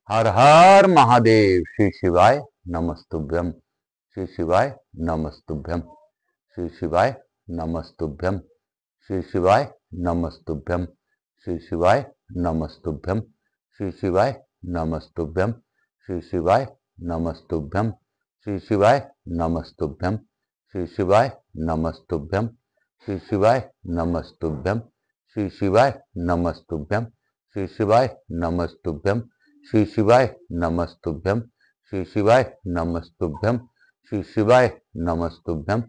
हर हर महादेव। श्री शिवाय नमस्तुभ्यम। श्री शिवाय नमस्तुभ्यम। श्री शिवाय नमस्तुभ्यम। श्री शिवाय नमस्तुभ्यम। श्री शिवाय नमस्तुभ्यम। श्री शिवाय नमस्तुभ्यम। श्री शिवाय नमस्तुभ्यम। श्री शिवाय नमस्तुभ्यम। श्री शिवाय नमस्तुभ्यम। श्री शिवाय नमस्तुभ्यम। श्री शिवाय नमस्तुभ्यम। श्री शिवाय नमस्तुभ्यम। श्री शिवाय नमस्तुभ्यम। श्री शिवाय नमस्तुभ्यम। श्री शिवाय नमस्तुभ्यम।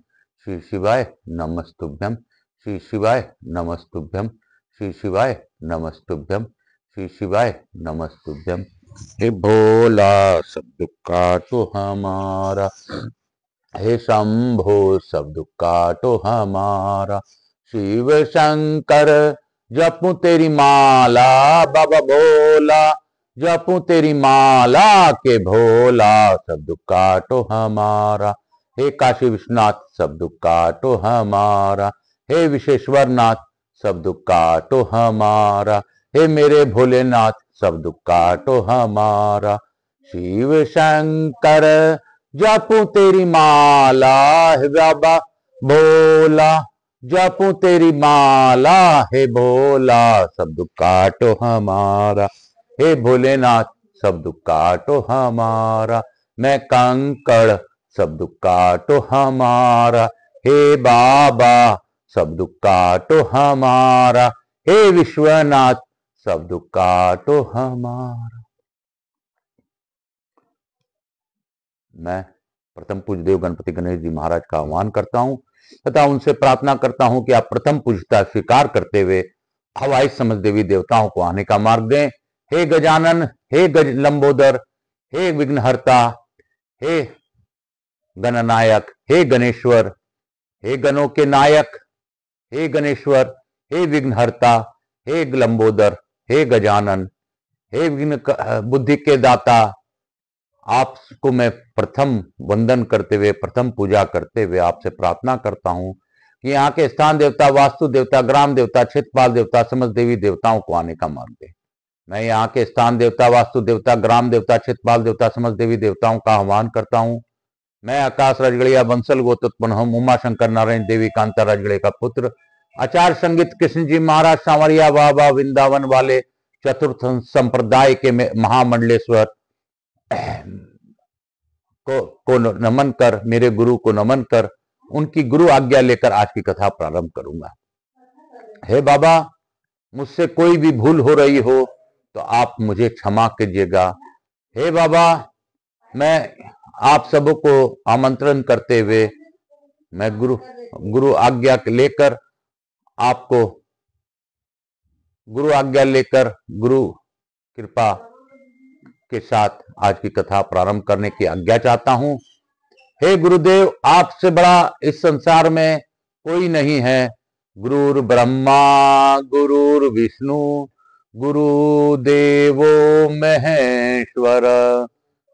श्री शिवाय नमस्तुभ्यम। श्री शिवाय नमस्तुभ्यम। श्री शिवाय नमस्तुभ्यम। श्री शिवाय नमस्तुभ्यम। हे भोला सब दुख काटो हमारा, हे शंभो सब दुख काटो हमारा। शिव शंकर जपूं तेरी माला, बाबा भोला जपूं तेरी माला के भोला, सब दुख काटो हमारा। हे काशी विश्वनाथ सब दुख काटो हमारा। हे विश्वेश्वर नाथ सब दुख काटो हमारा। हे मेरे भोलेनाथ सब दुख काटो हमारा। शिव शंकर जपूं तेरी माला, हे बाबा भोला जपूं तेरी माला, हे भोला सब दुख काटो हमारा। हे भोलेनाथ सब दुख काटो हमारा। मैं कंकड़ सब दुख काटो हमारा। हे बाबा सब दुख काटो हमारा। हे विश्वनाथ सब दुख काटो हमारा। मैं प्रथम पूज्य देव गणपति गणेश जी महाराज का आह्वान करता हूं तथा उनसे प्रार्थना करता हूं कि आप प्रथम पूज्यता स्वीकार करते हुए हवाई समझ देवी देवताओं को आने का मार्ग दें। हे गजानन, हे गज लंबोदर, हे विघ्नहर्ता, हे गणनायक, हे गणेश्वर, हे गणों के नायक, हे गणेश्वर, हे विघ्नहर्ता, हे लंबोदर, हे गजानन, हे विघ्न बुद्धि के दाता, आपको मैं प्रथम वंदन करते हुए प्रथम पूजा करते हुए आपसे प्रार्थना करता हूं कि यहाँ के स्थान देवता, वास्तु देवता, ग्राम देवता, क्षेत्रपाल देवता, समझ देवी देवताओं को आने का मार्ग दे। मैं यहाँ के स्थान देवता, वास्तु देवता, ग्राम देवता, क्षेत्रपाल देवता, समझ देवी देवताओं का आह्वान करता हूं। मैं आकाश राजगढ़िया बंसल गोत्रोत्पन्न हूं, उमा शंकर नारायण देवी कांता राजगढ़े का पुत्र, आचार्य संगीत कृष्ण जी महाराज सांवरिया बाबा वृंदावन वाले चतुर्थ संप्रदाय के महामंडलेश्वर को नमन कर, मेरे गुरु को नमन कर, उनकी गुरु आज्ञा लेकर आज की कथा प्रारंभ करूंगा। हे बाबा, मुझसे कोई भी भूल हो रही हो तो आप मुझे क्षमा कीजिएगा। हे बाबा, मैं आप सबको आमंत्रण करते हुए मैं गुरु आज्ञा लेकर आपको गुरु आज्ञा लेकर गुरु कृपा के साथ आज की कथा प्रारंभ करने की आज्ञा चाहता हूं। हे गुरुदेव, आपसे बड़ा इस संसार में कोई नहीं है। गुरुर ब्रह्मा गुरुर विष्णु गुरुदेवो महेश्वर,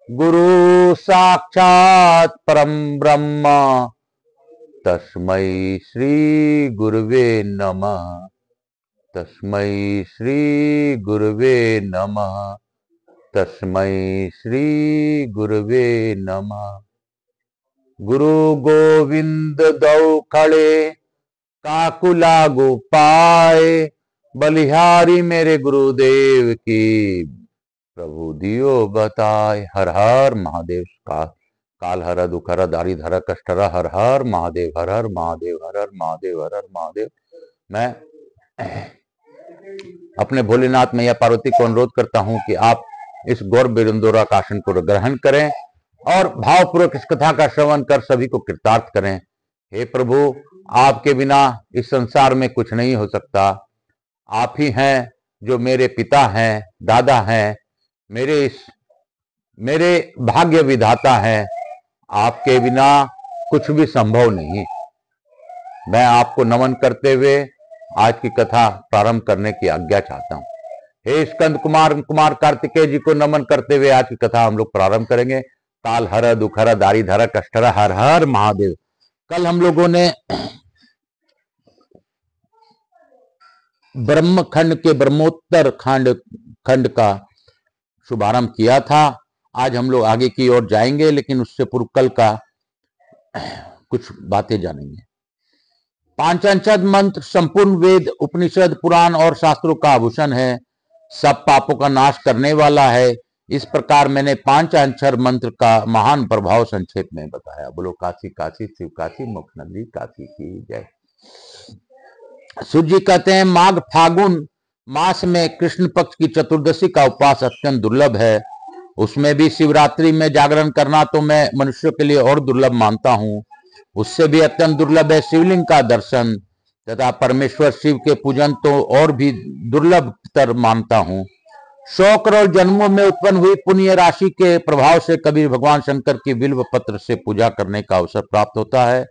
गुरु साक्षात परम ब्रह्म, तस्मै श्री गुरुवे नमः। तस्मै श्री गुरुवे नमः। तस्मै श्री गुरुवे नमः। गुरु गोविंद दौ खड़े काकू लागू पाए, बलिहारी मेरे गुरुदेव की प्रभु दियो बताए। हर हर महादेव। काल हर दुख हर दारी धर कष्ट हर, हर हर महादेव, हर हर महादेव, हर हर महादेव, हर हर महादेव। मैं अपने भोलेनाथ मैया पार्वती को अनुरोध करता हूं कि आप इस गौर बेरुंदोरा का आसन को ग्रहण करें और भावपूर्वक इस कथा का श्रवण कर सभी को कृतार्थ करें। हे प्रभु, आपके बिना इस संसार में कुछ नहीं हो सकता। आप ही हैं जो मेरे पिता हैं, दादा हैं, मेरे भाग्य विधाता हैं। आपके बिना कुछ भी संभव नहीं। मैं आपको नमन करते हुए आज की कथा प्रारंभ करने की आज्ञा चाहता हूं। हे स्कंद कुमार कार्तिकेय जी को नमन करते हुए आज की कथा हम लोग प्रारंभ करेंगे। काल हर दुख हर दारी धर कष्ट हर, हर हर महादेव। कल हम लोगों ने ब्रह्मखंड के ब्रह्मोत्तर खंड का शुभारंभ किया था। आज हम लोग आगे की ओर जाएंगे, लेकिन उससे पूर्व कल का कुछ बातें जानेंगे। पांचाक्षर मंत्र संपूर्ण वेद, उपनिषद, पुराण और शास्त्रों का आभूषण है, सब पापों का नाश करने वाला है। इस प्रकार मैंने पांचाक्षर मंत्र का महान प्रभाव संक्षेप में बताया। बोलो काशी काशी शिव काशी मुख नगरी काशी की जय। सूर्य जी कहते हैं माघ फागुन मास में कृष्ण पक्ष की चतुर्दशी का उपवास अत्यंत दुर्लभ है। उसमें भी शिवरात्रि में जागरण करना तो मैं मनुष्यों के लिए और दुर्लभ मानता हूँ। उससे भी अत्यंत दुर्लभ है शिवलिंग का दर्शन तथा परमेश्वर शिव के पूजन, तो और भी दुर्लभ तर मानता हूँ। 100 करोड़ जन्मों में उत्पन्न हुई पुण्य राशि के प्रभाव से कभी भगवान शंकर की बिल्व पत्र से पूजा करने का अवसर प्राप्त होता है।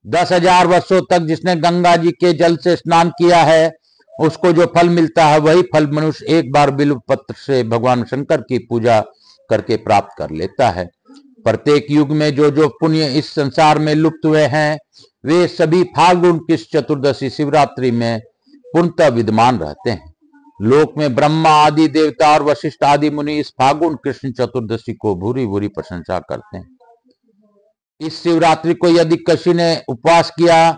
10,000 वर्षों तक जिसने गंगा जी के जल से स्नान किया है, उसको जो फल मिलता है वही फल मनुष्य एक बार बिल्व पत्र से भगवान शंकर की पूजा करके प्राप्त कर लेता है। प्रत्येक युग में जो जो पुण्य इस संसार में लुप्त हुए हैं, वे सभी फाल्गुन की चतुर्दशी शिवरात्रि में पूर्णतः विद्यमान रहते हैं। लोक में ब्रह्मा आदि देवता और वशिष्ठ आदि मुनि इस फाल्गुन कृष्ण चतुर्दशी को भूरी भूरी प्रशंसा करते हैं। इस शिवरात्रि को यदि किसी ने उपवास किया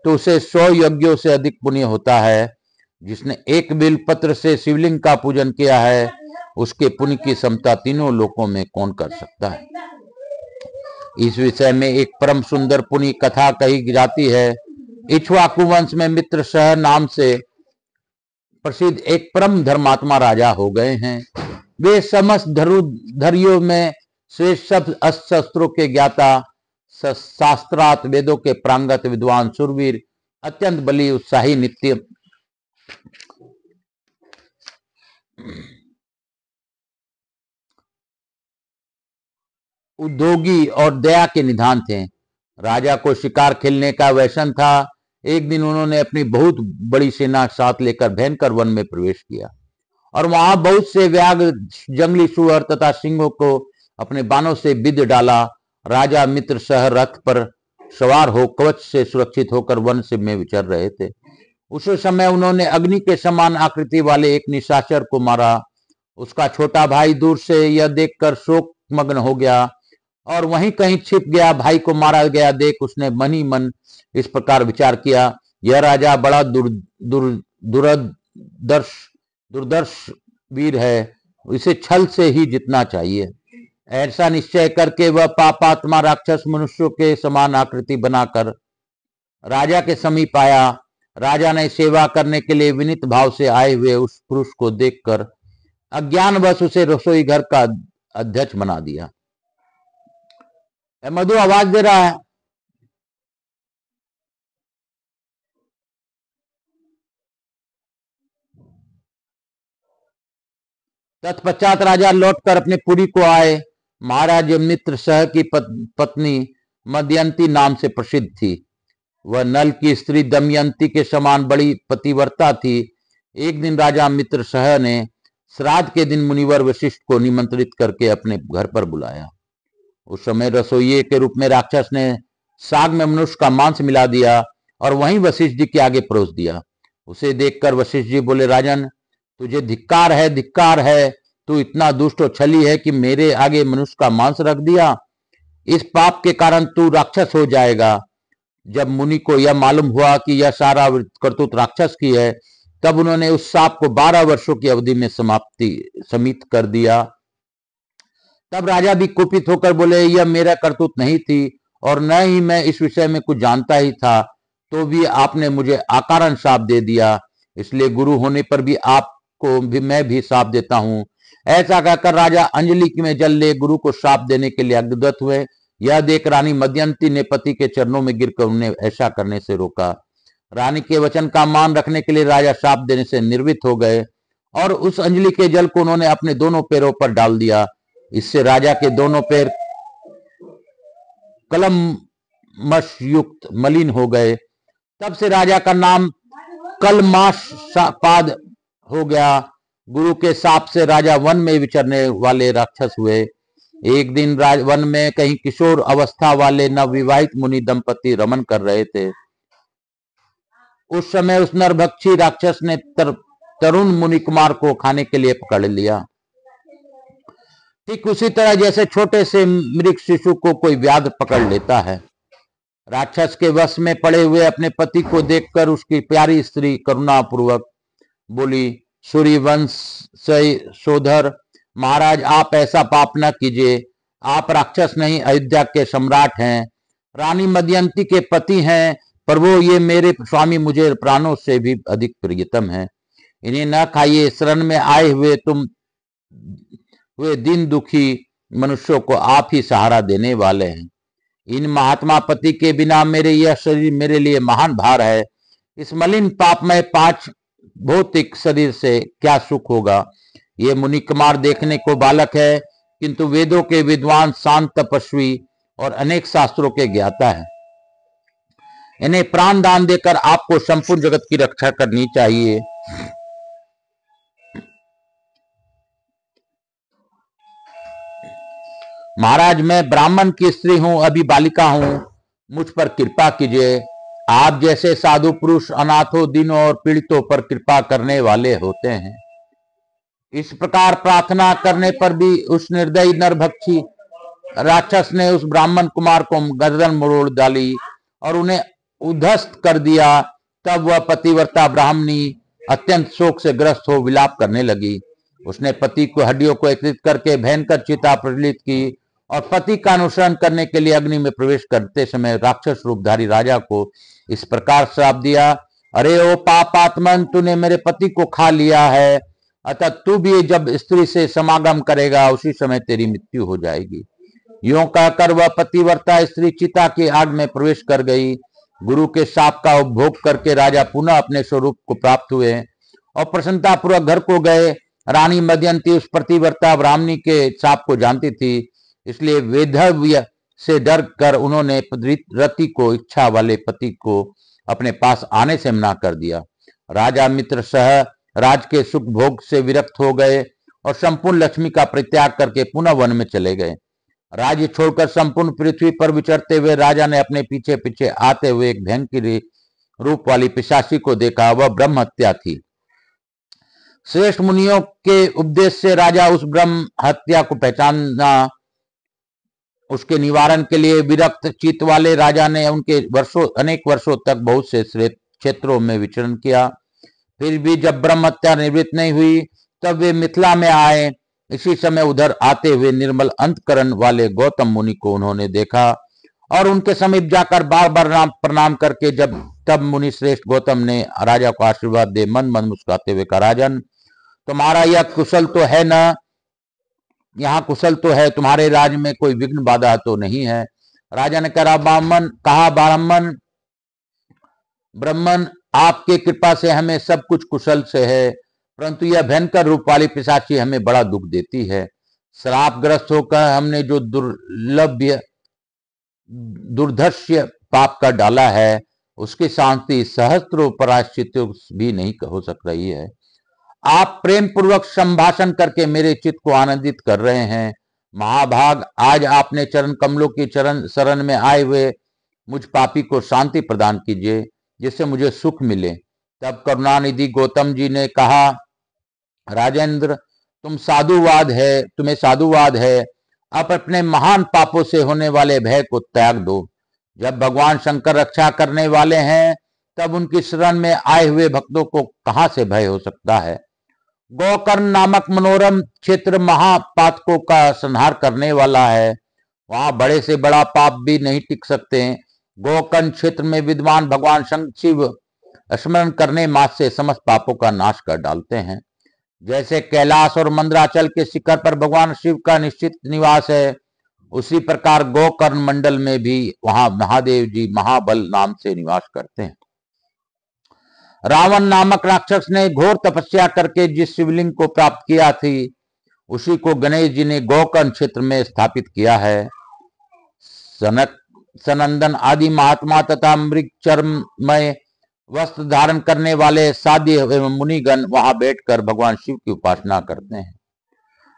तो उसे 100 यज्ञों से अधिक पुण्य होता है। जिसने एक बिल्व पत्र से शिवलिंग का पूजन किया है, उसके पुण्य की समता तीनों लोकों में कौन कर सकता है। इस विषय में एक परम सुंदर पुण्य कथा कही जाती है। इक्ष्वाकु वंश में मित्र सह नाम से प्रसिद्ध एक परम धर्मात्मा राजा हो गए हैं। वे समस्त धर्मों में श्रेष्ठ शब्द अस्त्र शस्त्रों के ज्ञाता, शास्त्रार्थ वेदों के प्रांगत विद्वान, शूरवीर, अत्यंत बली, उत्साही, नित्य उद्योगी और दया के निधान थे। राजा को शिकार खेलने का व्यसन था। एक दिन उन्होंने अपनी बहुत बड़ी सेना साथ लेकर भयंकर वन में प्रवेश किया और वहां बहुत से व्याघ्र, जंगली सुअर तथा सिंहों को अपने बाणों से बिध डाला। राजा मित्र सह रथ पर सवार हो कवच से सुरक्षित होकर वन से में विचर रहे थे। उस समय उन्होंने अग्नि के समान आकृति वाले एक निशाचर को मारा। उसका छोटा भाई दूर से यह देखकर शोक मग्न हो गया और वहीं कहीं छिप गया। भाई को मारा गया देख उसने मन ही मन इस प्रकार विचार किया, यह राजा बड़ा दुर्दर्श वीर है, इसे छल से ही जीतना चाहिए। ऐसा निश्चय करके वह पापात्मा राक्षस मनुष्यों के समान आकृति बनाकर राजा के समीप आया। राजा ने सेवा करने के लिए विनीत भाव से आए हुए उस पुरुष को देखकर अज्ञानवश उसे रसोई घर का अध्यक्ष बना दिया। मधु आवाज दे रहा है। तत्पश्चात राजा लौटकर अपने पुरी को आए। महाराज मित्र सह की पत्नी मदयंती नाम से प्रसिद्ध थी। वह नल की स्त्री दमयंती के समान बड़ी पतिव्रता थी। एक दिन राजा मित्र सह ने श्राद्ध के दिन मुनिवर वशिष्ठ को निमंत्रित करके अपने घर पर बुलाया। उस समय रसोइये के रूप में राक्षस ने साग में मनुष्य का मांस मिला दिया और वहीं वशिष्ठ जी के आगे परोस दिया। उसे देखकर वशिष्ठ जी बोले, राजन, तुझे धिक्कार है, धिक्कार है। तू इतना दुष्ट और छली है कि मेरे आगे मनुष्य का मांस रख दिया। इस पाप के कारण तू राक्षस हो जाएगा। जब मुनि को यह मालूम हुआ कि यह सारा करतूत राक्षस की है, तब उन्होंने उस साप को 12 वर्षों की अवधि में समाप्त कर दिया। तब राजा भी कुपित होकर बोले, यह मेरा करतूत नहीं थी और न ही मैं इस विषय में कुछ जानता ही था, तो भी आपने मुझे अकारण शाप दे दिया। इसलिए गुरु होने पर भी आपको भी मैं भी शाप देता हूँ। ऐसा कहकर राजा अंजलि में जल ले गुरु को शाप देने के लिए अग्निदत्त हुए। यह देख रानी मदयंती ने पति के चरणों में गिरकर उन्हें ऐसा करने से रोका। रानी के वचन का मान रखने के लिए राजा शाप देने से निर्वित हो गए और उस अंजलि के जल को उन्होंने अपने दोनों पैरों पर डाल दिया। इससे राजा के दोनों पैर कलमश युक्त मलिन हो गए। तब से राजा का नाम कलमाशपाद हो गया। गुरु के शाप से राजा वन में विचरने वाले राक्षस हुए। एक दिन वन में कहीं किशोर अवस्था वाले नवविवाहित मुनि दंपति रमन कर रहे थे। उस समय उस नरभक्षी राक्षस ने तरुण मुनि कुमार को खाने के लिए पकड़ लिया। ठीक उसी तरह जैसे छोटे से मृग शिशु को कोई व्याध पकड़ लेता है। राक्षस के वश में पड़े हुए अपने पति को देखकर उसकी प्यारी स्त्री करुणापूर्वक बोली, सूर्यवंश सोधर महाराज, आप ऐसा पाप न कीजिए। आप राक्षस नहीं, अयोध्या के सम्राट हैं, रानी मदयंती के पति हैं। प्रभु, ये मेरे स्वामी मुझे प्राणों से भी अधिक प्रियतम है। इन्हें न खाइए। शरण में आए हुए तुम हुए दीन दुखी मनुष्यों को आप ही सहारा देने वाले हैं। इन महात्मा पति के बिना मेरे यह शरीर मेरे लिए महान भार है। इस मलिन पापमय 5 भौतिक शरीर से क्या सुख होगा। ये मुनि कुमार देखने को बालक है, किंतु वेदों के विद्वान, शांत तपस्वी और अनेक शास्त्रों के ज्ञाता है। इन्हें प्राण दान देकर आपको संपूर्ण जगत की रक्षा करनी चाहिए। महाराज, मैं ब्राह्मण की स्त्री हूं, अभी बालिका हूं, मुझ पर कृपा कीजिए। आप जैसे साधु पुरुष अनाथों, दीनों और पीड़ितों पर कृपा करने वाले होते हैं। इस प्रकार प्रार्थना करने पर भी उस निर्दयी नरभक्षी राक्षस ने उस ब्राह्मण कुमार को गर्दन मरोड़ डाली और उन्हें उद्धस्त कर दिया। तब वह पतिव्रता ब्राह्मणी अत्यंत शोक से ग्रस्त हो विलाप करने लगी। उसने पति को हड्डियों को एकत्रित करके भयंकर चिता प्रज्वलित की और पति का अनुसरण करने के लिए अग्नि में प्रवेश करते समय राक्षस रूपधारी राजा को इस प्रकार श्राप दिया, अरे ओ पापात्मन, तूने मेरे पति को खा लिया है, अतः तू भी जब स्त्री से समागम करेगा उसी समय तेरी मृत्यु हो जाएगी। यूं कहकर वह पतिव्रता स्त्री चिता की आग में प्रवेश कर गई। गुरु के शाप का उपभोग करके राजा पुनः अपने स्वरूप को प्राप्त हुए और प्रसन्नता पूर्वक घर को गए। रानी मदयंती उस पतिव्रता ब्राह्मणी के शाप को जानती थी, इसलिए वेधव्य से डर कर उन्होंने रति को, इच्छा वाले पति को अपने पास आने से मना कर दिया। राजा मित्र सह राज के सुख भोग से विरक्त हो गए और संपूर्ण लक्ष्मी का परित्याग करके पुनः वन में चले गए। राज्य छोड़कर संपूर्ण पृथ्वी पर विचरते हुए राजा ने अपने पीछे पीछे आते हुए एक भयंकर रूप वाली पिशाची को देखा। वह ब्रह्म हत्या थी। श्रेष्ठ मुनियों के उपदेश से राजा उस ब्रह्म हत्या को पहचाना। उसके निवारण के लिए विरक्त चित्त वाले राजा ने उनके अनेक वर्षों तक बहुत से क्षेत्रों में विचरण किया। फिर भी जब ब्रह्म हत्या निवृत्त नहीं हुई तब वे मिथिला में आए। इसी समय उधर आते हुए निर्मल अंतकरण वाले गौतम मुनि को उन्होंने देखा और उनके समीप जाकर बार बार प्रणाम करके तब मुनि श्रेष्ठ गौतम ने राजा को आशीर्वाद दे मन मन मुस्कुराते हुए कहा, राजन, तुम्हारा यह कुशल तो है न, यहाँ कुशल तो है, तुम्हारे राज में कोई विघ्न बाधा तो नहीं है। राजा ने कहा, ब्राह्मण, आपके कृपा से हमें सब कुछ कुशल से है, परंतु यह भयंकर रूप वाली पिशाची हमें बड़ा दुख देती है। श्रापग्रस्त होकर हमने जो दुर्धर्ष्य पाप कर डाला है उसकी शांति सहस्त्रों प्रायश्चित भी नहीं हो सक रही है। आप प्रेम पूर्वक संभाषण करके मेरे चित्त को आनंदित कर रहे हैं। महाभाग, आज आपने चरण कमलों की शरण में आए हुए मुझ पापी को शांति प्रदान कीजिए, जिससे मुझे सुख मिले। तब करुणानिधि गौतम जी ने कहा, राजेंद्र, तुम्हें साधुवाद है। अब अपने महान पापों से होने वाले भय को त्याग दो। जब भगवान शंकर रक्षा करने वाले हैं तब उनकी शरण में आए हुए भक्तों को कहां से भय हो सकता है। गोकर्ण नामक मनोरम क्षेत्र महापातकों का संहार करने वाला है। वहां बड़े से बड़ा पाप भी नहीं टिक सकते। गोकर्ण क्षेत्र में विद्वान भगवान शिव स्मरण करने मात्र से समस्त पापों का नाश कर डालते हैं। जैसे कैलाश और मंदराचल के शिखर पर भगवान शिव का निश्चित निवास है, उसी प्रकार गोकर्ण मंडल में भी वहां महादेव जी महाबल नाम से निवास करते हैं। रावण नामक राक्षस ने घोर तपस्या करके जिस शिवलिंग को प्राप्त किया थी उसी को गणेश जी ने गोकर्ण क्षेत्र में स्थापित किया है। सनंदन आदि महात्मा तथा मृग चर्ममय वस्त्र धारण करने वाले साध्य एवं मुनिगण वहां बैठकर भगवान शिव की उपासना करते हैं।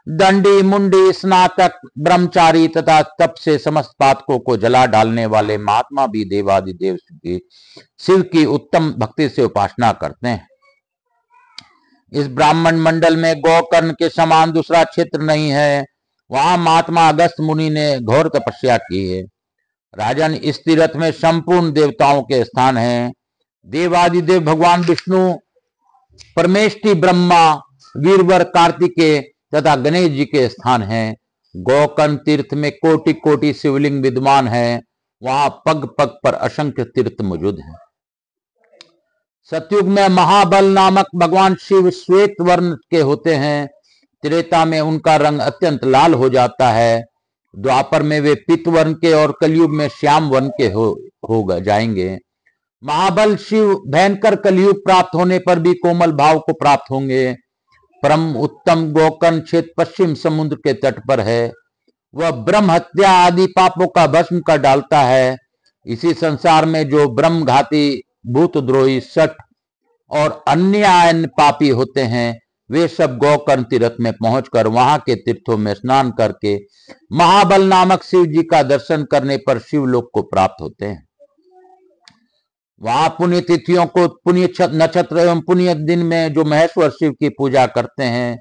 दंडी, मुंडी, स्नातक, ब्रह्मचारी तथा तप से समस्त पातकों को जला डालने वाले महात्मा भी देवादिदेव शिव की उत्तम भक्ति से उपासना करते हैं। इस ब्राह्मण मंडल में गोकर्ण के समान दूसरा क्षेत्र नहीं है। वहां महात्मा अगस्त मुनि ने घोर तपस्या की है। राजन, इस तीर्थ में संपूर्ण देवताओं के स्थान हैं। देवादिदेव भगवान विष्णु, परमेष्टि ब्रह्मा, वीरवर, कार्तिकेय तथा गणेश जी के स्थान हैं। गोकर्ण तीर्थ में कोटि कोटि शिवलिंग विद्यमान है। वहां पग पग पर असंख्य तीर्थ मौजूद हैं। सतयुग में महाबल नामक भगवान शिव श्वेत वर्ण के होते हैं। त्रेता में उनका रंग अत्यंत लाल हो जाता है। द्वापर में वे पीत वर्ण के और कलयुग में श्याम वर्ण के हो जाएंगे। महाबल शिव भयंकर कलयुग प्राप्त होने पर भी कोमल भाव को प्राप्त होंगे। परम उत्तम गोकर्ण क्षेत्र पश्चिम समुद्र के तट पर है। वह ब्रह्म हत्या आदि पापों का भस्म कर डालता है। इसी संसार में जो ब्रह्म घाती, भूतद्रोही, सठ और अन्य पापी होते हैं, वे सब गोकर्ण तीर्थ में पहुंचकर वहां के तीर्थों में स्नान करके महाबल नामक शिव जी का दर्शन करने पर शिवलोक को प्राप्त होते हैं। वहां पुण्य तिथियों को, पुण्य नक्षत्र एवं पुण्य दिन में जो महेश्वर शिव की पूजा करते हैं,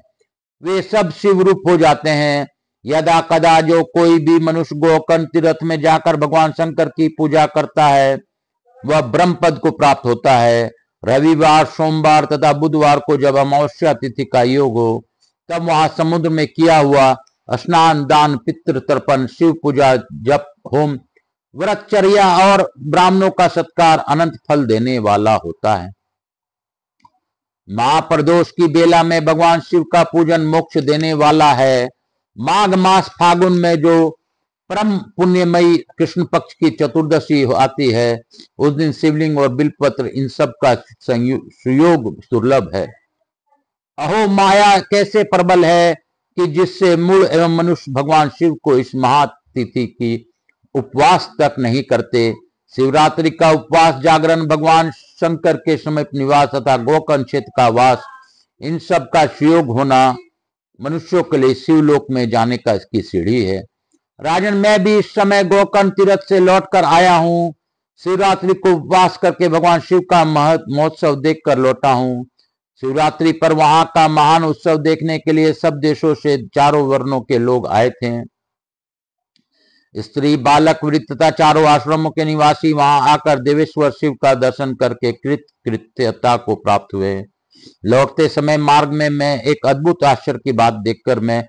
वे सब शिव रूप हो जाते हैं। यदा कदा जो कोई भी मनुष्य गोकर्ण तीर्थ में जाकर भगवान शंकर की पूजा करता है, वह ब्रह्म पद को प्राप्त होता है। रविवार, सोमवार तथा बुधवार को जब अमावस्या तिथि का योग हो, तब वहां समुद्र में किया हुआ स्नान, दान, पितृ तर्पण, शिव पूजा, जप, होम, व्रतचर्या और ब्राह्मणों का सत्कार अनंत फल देने वाला होता है। महाप्रदोष की बेला में भगवान शिव का पूजन मोक्ष देने वाला है। माघ मास फागुन में जो परम पुण्यमयी कृष्ण पक्ष की चतुर्दशी आती है, उस दिन शिवलिंग और बिलपत्र इन सब का सुयोग दुर्लभ है। अहो, माया कैसे प्रबल है कि जिससे मूल एवं मनुष्य भगवान शिव को इस महातिथि की उपवास तक नहीं करते। शिवरात्रि का उपवास, जागरण, भगवान शंकर के समीप निवास तथा गोकर्ण क्षेत्र का वास, इन सब का सुयोग होना मनुष्यों के लिए शिवलोक में जाने का इसकी सीढ़ी है। राजन, मैं भी इस समय गोकर्ण तीर्थ से लौटकर आया हूँ। शिवरात्रि को उपवास करके भगवान शिव का महोत्सव देखकर लौटा हूँ। शिवरात्रि पर वहां का महान उत्सव देखने के लिए सब देशों से चारों वर्णों के लोग आए थे। स्त्री, बालक, वृद्ध तथा चारों आश्रमों के निवासी वहां आकर देवेश्वर शिव का दर्शन करके कृतकृत्यता को प्राप्त हुए। लौटते समय मार्ग में मैं एक अद्भुत आश्चर्य की बात देखकर मैं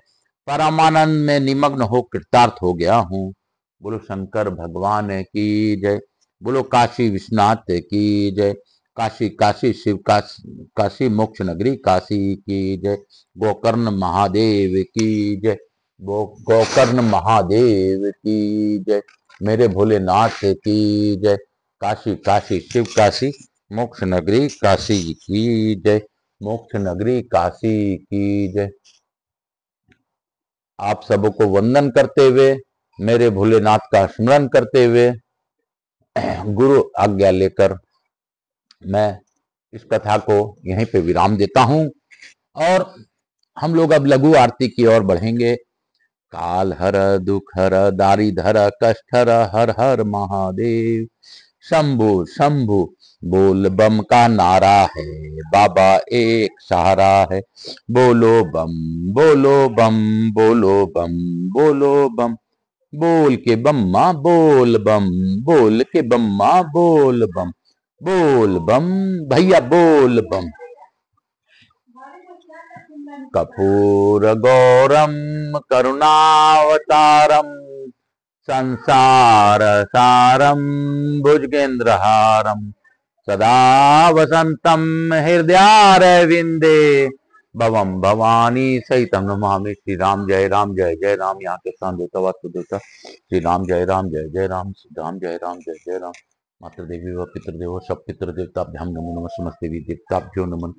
परमानंद में निमग्न हो कृतार्थ हो गया हूँ। बोलो शंकर भगवान की जय। बोलो काशी विश्वनाथ की जय। काशी काशी शिव काशी मोक्ष नगरी काशी की जय। गोकर्ण महादेव की जय। गोकर्ण महादेव की जय। मेरे भोलेनाथ की जय। काशी काशी शिव काशी मोक्ष नगरी काशी की जय। मोक्ष नगरी काशी की जय। आप सबको वंदन करते हुए, मेरे भोलेनाथ का स्मरण करते हुए, गुरु आज्ञा लेकर मैं इस कथा को यहीं पे विराम देता हूं और हम लोग अब लघु आरती की ओर बढ़ेंगे। काल हर, दुख हर, दारी धर, कष्ट हर, हर हर महादेव। शंभु शंभु बोल बम का नारा है, बाबा एक सहारा है। बोलो बम, बोलो बम, बोलो बम, बोलो बम। बोल के बम्मा बोल बम, बोल के बम्मा बोल बम, बोल बम भैया बोल बम। कपूर गौरम करुणावतारम संसार सारम भुजगेंद्रहारम सदा वसंतम हृदयारविंदे भवम भवानी सहितम नमामि। श्री राम जय राम जय जय राम। यहाँ के स्थान देवता वास्तु देवता श्री राम जय राम जय जय राम। श्री राम जय राम जय जय राम। मातृ देवी व पितृदेव सब पितृदेवताभ्याम नमो नमः। समस्त देवी देवताभ्यो नमः।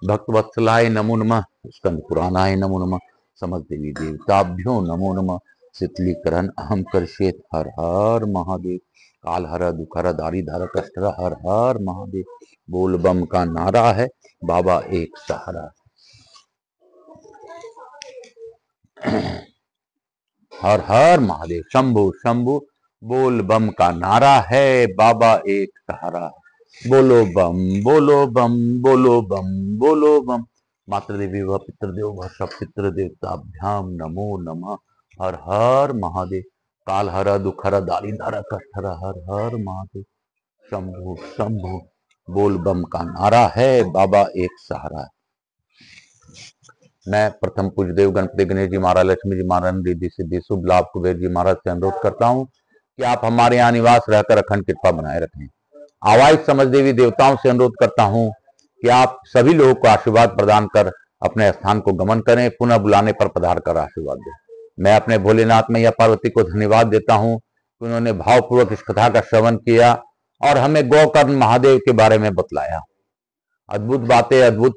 भक्तवत्सलाय नमो नमः। स्कंद पुराणाय नमो नमः। समस्त देवी देवताभ्यो नमो नमः। शीतलीकरण अहम करशेत। हर हर महादेव। काल हर, दुख हर, दारी धर, कष्ट हर, हर हर महादेव। बोल बम का नारा है, बाबा एक सहारा। हर हर महादेव। शंभु शंभु बोल बम का नारा है, बाबा एक सहारा। बोलो बम, बोलो बम, बोलो बम, बोलो बम। मातृदेवी व पितृदेव व सब पितृदेवताभ्याम नमो नमः। हर हर महादेव। काल हर दुखर दारी धर कष्ट हर हर महादेव। शंभु शंभु बोल बम का नारा है, बाबा एक सहारा है। मैं प्रथम पूज्य देव गणपति गणेश जी महाराज, लक्ष्मी जी महाराज, रिद्धि सिद्धि शुभ लाभ कुबेर जी महाराज से अनुरोध करता हूँ कि आप हमारे यहाँ निवास रहकर अखंड कृपा बनाए रखें। आवाज समझ देवी देवताओं से अनुरोध करता हूँ कि आप सभी लोगों को आशीर्वाद प्रदान कर अपने स्थान को गमन करें, पुनः बुलाने पर पधार कर आशीर्वाद दें। मैं अपने भोलेनाथ मैया पार्वती को धन्यवाद देता हूँ कि उन्होंने भावपूर्वक इस कथा का श्रवण किया और हमें गोकर्ण महादेव के बारे में बतलाया। अद्भुत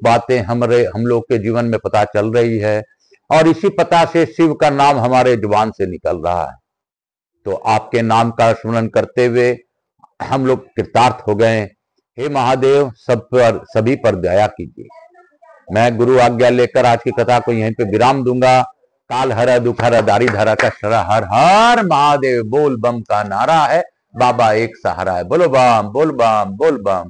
बातें हम लोग के जीवन में पता चल रही है और इसी पता से शिव का नाम हमारे जुबान से निकल रहा है। तो आपके नाम का स्मरण करते हुए हम लोग कृतार्थ हो गए। हे महादेव, सभी पर दया कीजिए। मैं गुरु आज्ञा लेकर आज की कथा को यहीं पे विराम दूंगा। काल हर दुखर दारी धरा का शरा हर हर महादेव। बोल बम का नारा है, बाबा एक सहारा है। बोलो बम बोल बम बोल बम।